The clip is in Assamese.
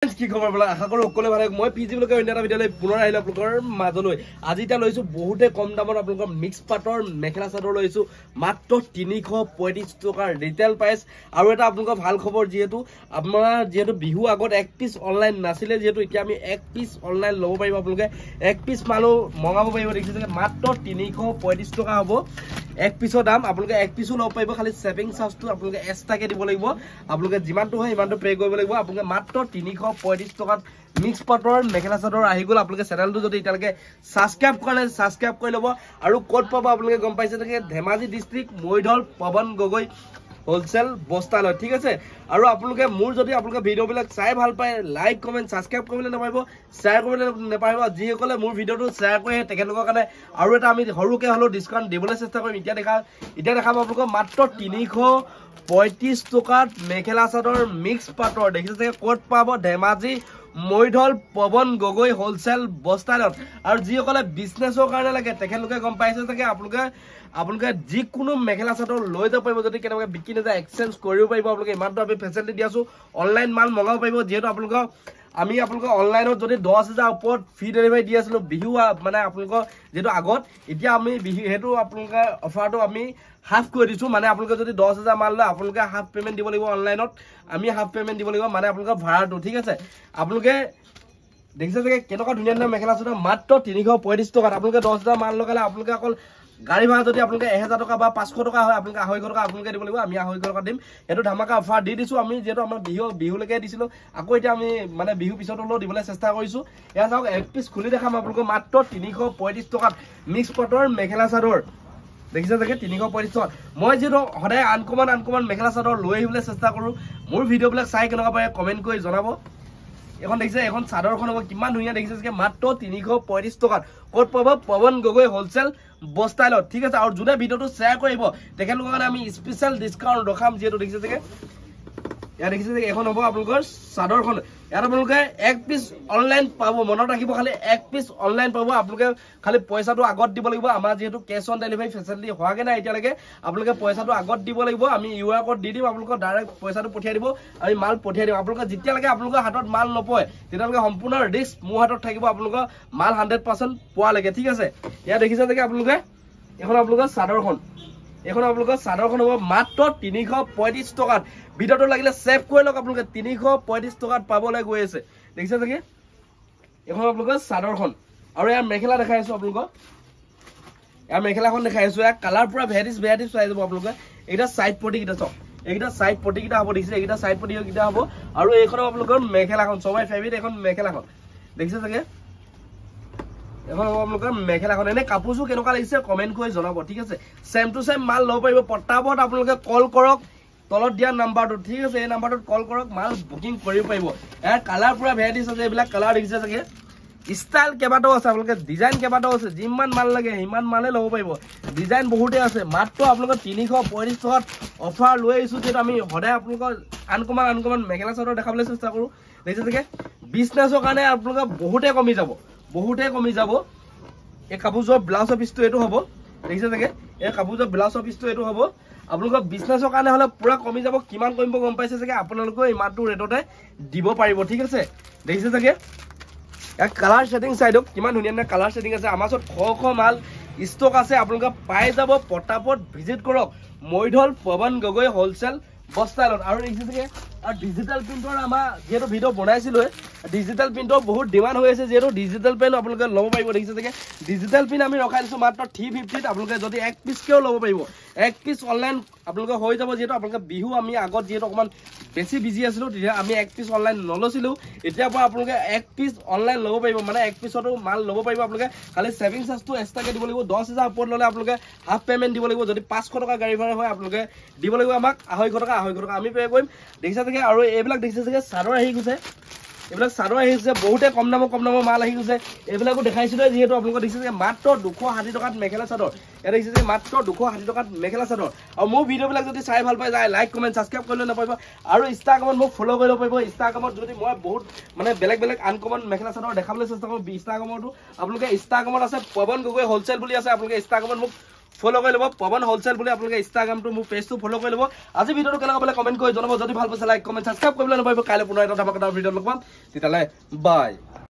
কি খবৰ বলা আশা কৰো সকলোৱে ভালে মই পিজি ব্লগৰ অন্য এটা ভিডিঅ'লৈ পুনৰ আহিলো আপোনালোকৰ মাজলৈ আজি এটা লৈছো বহুতে কম দামত আপোনালোকৰ মিক্স পাটৰ মেখেলা চাদৰ লৈছো মাত্ৰ 335 টকা ৰিটেল প্ৰাইস আৰু এটা আপোনালোকৰ ভাল খবৰ যেহেতু আপোনাৰ যেহেতু বিহু আগত এক পিস অনলাইন নাছিলে যেহেতু এতিয়া আমি এক পিস অনলাইন লব পাৰিব আপোনালোকে এক পিস মালো মগাব পাৰিব দেখিছে মাত্ৰ 335 টকা হ'ব এক পিসৰ দাম আপোনালোকে এক পিসও লব পাৰিব খালি সেভিং চাৰ্জটো আপোনালোকে এক্সট্ৰাকে দিব লাগিব আপোনালোকে যিমানটো হয় ইমানটো পে কৰিব লাগিব আপোনালোকে মাত্ৰ 335 টকাত মিক্স পাটৰ মেখেলা চাদৰ আহি গল আপোনালোকে চেনেলটো যদি এতিয়ালৈকে সাবস্ক্ৰাইব কৰে সাবস্ক্ৰাইব কৰি লব আৰু কোড পাব আপোনালোকে গম পাইছে থাকে ধেমাজি ডিস্ট্ৰিক্ট মৈধল পৱন গগৈ হোলসেল বস্তালৈ ঠিক আছে আৰু আপোনালোকে মোৰ যদি আপোনালোকে ভিডিও বিলাক চাই ভাল পায় লাইক কমেন্ট সাবস্ক্ৰাইব কৰিবলৈ নাপাৰিব শ্বেয়াৰ কৰিবলৈ নাপাৰিব যিসকলে মোৰ ভিডিওটো শ্বেয়াৰ কৰে তেখেতলোকৰ কাৰণে আৰু এটা আমি হৰুকে হলো ডিসকাউন্ট দিবলৈ চেষ্টা কৰিম এতিয়া দেখাম আপোনালোকক মাত্ৰ 335 টকাত মেখেলা চাদৰ মিক্স পাটৰ দেখিছে কোড পাব ধেমাজি মৈধল পৱন গগৈ হোলসেল বস্তালত আৰু যিসকলে বিজনেছৰ কাৰণে লাগে তেখেতলোকে গম পাইছে থাকে আপোনালোকে যিকোনো মেখেলা চাদৰ লৈ যাব পাৰিব যদি কেনেকৈ বিক্ৰী নাযায় এক্সচেঞ্জ কৰিব পাৰিব আপোনালোকে ইমানটো আমি ফেচিলিটি দি আছো অনলাইন মাল মগাব পাৰিব যেহেতু আপোনালোকৰ অনলাইনত যদি 10,000 ওপৰত ফ্ৰী ডেলিভাৰী দি আছিলো বিহু মানে আপোনালোকৰ যেটো আগত এতিয়া আমি বিহু হেতু আপোনালোকৰ অফাৰটো আমি হাফ কৰি দিছো মানে আপোনালোকে যদি 10,000 মাল লয় আপোনালোকে হাফ পেমেন্ট দিব লাগিব অনলাইনত আমি হাফ পেমেন্ট দিব লাগিব মানে আপোনালোকৰ ভাড়াটো ঠিক আছে আপোনালোকে দেখিছে যে কেনেকুৱা ধুনীয়া ধুনীয়া মেখেলা চাদৰ মাত্ৰ 335 টকাত আপোনালোকে 10,000 মাল লগালে আপোনালোকে অকল গাড়ী ভাড়া যদি আপোনালোকে 1000 টকা বা 500 টকা হয় আপোনালোকে 250 টকা আপোনালোকে দিব লাগিব আমি 250 টকা দিম এটো ধামাকা অফাৰ দি দিছো আমি যেটো আমাৰ বিহুলৈকে দিছিলো আকৌ এতিয়া আমি মানে বিহু পিছত হলো দিবলৈ চেষ্টা কৰিছো এয়া চাওক এক পিস খুলি দেখাম আপোনালোকক মাত্ৰ 335 টকাত মিক্স পাটৰ মেখেলা চাদৰ দেখিছে যে 335 টকা মই যেটো সদায় আনকমন মেখেলা চাদৰ লৈ আহিবলৈ চেষ্টা কৰো মোৰ ভিডিওবিলাক চাই কেনেকুৱা পায় কমেন্ট কৰি জনাব এখন দেখিছে এখন চাদৰখন কিমান ধুনীয়া দেখিছে যে মাত্ৰ 335 টকাত কোড পাব পৱন গগৈ হোলসেল বস্তাইলত ঠিক আছে আৰু যোনে ভিডিওটো শেয়াৰ কৰিব তেখেতলোকৰ কাৰণে আমি স্পেশাল ডিসকাউন্ট ৰখাম যেটো দেখিছে যে ইয়াৰ দেখিছে যে এখন হ'ব আপোনালোকৰ চাদৰখন ইয়াৰ আপোনালোকে এক পিস অনলাইন পাব মনত ৰাখিব খালি এক পিস অনলাইন পাব আপোনালোকে খালি পইচাটো আগত দিব লাগিব আমাৰ যেহেতু কেশ অন ডেলিভাৰী ফেচিলিটি হোৱাগে নাই এতিয়ালৈকে আপোনালোকে পইচাটো আগত দিব লাগিব আমি ইউআৰ কোড দি দিম আপোনালোকক ডাইৰেক্ট পইচাটো পঠিয়াই দিব আমি মাল পঠিয়াই দিম আপোনালোকে যেতিয়ালৈকে আপোনালোকৰ হাতত মাল নপয় তেতিয়ালৈকে সম্পূৰ্ণ ৰিস্ক মোৰ হাতত থাকিব আপোনালোকৰ মাল 100% পোৱা লাগে ঠিক আছে ইয়াৰ দেখিছে যে আপোনালোকে এখন আপোনালোকৰ চাদৰখন এখন আপোনালোকৰ চাদৰখন হ'ব মাত্ৰ 335 টকাত ভিডিওটো লাগিলে সেভ কৰি লওক আপোনালোকে 335 টকাত পাবলৈ গৈ আছে দেখিছে যে এখন আপোনালোকৰ চাদৰখন আৰু ইয়াৰ মেখেলা দেখাইছো আপোনালোকক ইয়াৰ মেখেলাখন দেখাইছো ইয়াৰ কালাৰ পুৰা ভেৰাইটিজ চাই যাব আপোনালোকে এটা সাইড পটি কিটা চাওক এইটা সাইড পটি কিটা হ'ব দেখিছে এইটা সাইড পটি কিটা হ'ব আৰু এইখন আপোনালোকৰ মেখেলাখন সবাই ফেভাৰিট এখন মেখেলাখন দেখিছে যে এখন আপোনালোকৰ মেখেলাখন এনে কাপোৰটো কেনেকুৱা লাগিছে কমেন্ট কৰি জনাব ঠিক আছে সেম টু সেম মাল লব পাৰিব পটাপট আপোনালোকে কল কৰক তলত দিয়া নাম্বাৰটো ঠিক আছে এই নাম্বাৰটোত কল কৰক মাল বুকিং কৰিব পাৰিব ইয়াৰ কালাৰ পুৰা ভেৰাইটিজ আছে এইবিলাক কালাৰ দেখিছে চাগে স্টাইল কেবাটাও আছে আপোনালোকে ডিজাইন কেবাটাও আছে যিমান মাল লাগে সিমান মালে লব পাৰিব ডিজাইন বহুতে আছে মাত্ৰ আপোনালোকৰ 335 টকাত অফাৰ লৈ আহিছো যেটো আমি সদায় আপোনালোকৰ আনকমন মেখেলা চাদৰ দেখাবলৈ চেষ্টা কৰো দেখিছে চাগে বিজনেছৰ কাৰণে আপোনালোকৰ বহুতে কমি যাব এই কাপোৰজৰ ব্লাউজ পিছটো এটো হ'ব দেখিছে চাগে এই কাপোৰজৰ ব্লাউজ পিছটো এটো হ'ব আপোনালোকৰ বিজনেছৰ কাৰণে হলে পুৰা কমি যাব কিমান কমিব গম পাইছে চাগে আপোনালোকে ইমানটো ৰেটতে দিব পাৰিব ঠিক আছে দেখিছে চাগে এক কালাৰ সেটিং সাইডক কিমান ধুনীয়া কালাৰ সেটিং আছে আমাৰ ওচৰত খ মাল ষ্টক আছে আপোনালোকে পাই যাব পটাপট ভিজিট কৰক মৈধল পৱন গগৈ হোলসেল বস্তাইলত আৰু দেখিছে চাগে আৰু ডিজিটাল প্ৰিন্টৰ আমাৰ যেটো ভিডিও বনাইছিলো ডিজিটাল প্ৰিন্টৰ বহুত ডিমান্ড হৈ আছে যেটো ডিজিটাল পেন আপোনালোকে লব পাৰিব দেখিছে যে ডিজিটাল পেন আমি ৰখাই দিছো মাত্ৰ 350 আপোনালোকে যদি এক পিস কেও লব পাৰিব এক পিস অনলাইন আপোনালোকে হৈ যাব যেটো আপোনালোকে বিহু আমি আগত যেটো অকমান বেছি বিজি আছিলো তেতিয়া আমি এক পিস অনলাইন নলছিলো এতিয়া পৰা আপোনালোকে এক পিস অনলাইন লব পাৰিব মানে এক পিসটো মাল লব পাৰিব আপোনালোকে খালি সেভিং চাৰ্জটো এক্সট্ৰাকে দিব লাগিব 10,000 ওপৰত ললে আপোনালোকে হাফ পেমেন্ট দিব লাগিব যদি 500 টকা গাড়ী ভাড়া হয় আপোনালোকে দিব লাগিব আমাক 250 টকা আমি পে কৰিম দেখিছে যে আৰু এইবিলাক দেখিছে যে চাদৰ আহি গৈছে এইবিলাক চাদৰ আহিছে বহুতে কম দামৰ মাল আহি গৈছে এইবিলাকো দেখাইছিলো যেহেতু আপোনালোকে দেখিছে যে মাত্ৰ 260 টকাত মেখেলা চাদৰ এটা দেখিছে যে মাত্ৰ 260 টকাত মেখেলা চাদৰ আৰু মোৰ ভিডিওবিলাক যদি চাই ভাল পায় যায় লাইক কমেন্ট সাবস্ক্ৰাইব কৰিলে নাপাব আৰু ইনষ্টাগ্ৰামত মোক ফলো কৰিব পাৰিব ইনষ্টাগ্ৰামত যদি মই বহুত মানে বেলেগ আনকমন মেখেলা চাদৰ দেখাবলৈ চেষ্টা কৰোঁ ইনষ্টাগ্ৰামতো আপোনালোকে ইনষ্টাগ্ৰামত আছে পৱন গগৈ হোলসেল বুলি আছে আপোনালোকে ইনষ্টাগ্ৰামত মোক ফলো কৰি ল'ব পৱন হোলচেল বুলি আপোনালোকে ইনষ্টাগ্ৰামটো মোৰ পেজটো ফলো কৰি ল'ব আজি ভিডিঅ'টো কেনেকুৱা পালে কমেণ্ট কৰি জনাব যদি ভাল পাইছে লাইক কমেণ্ট সাবস্ক্ৰাইব কৰিবলৈ নাপাব কাইলৈ পুনৰ এটা ধামাকাদাৰ ভিডিঅ' লগ পাম তেতিয়ালে বাই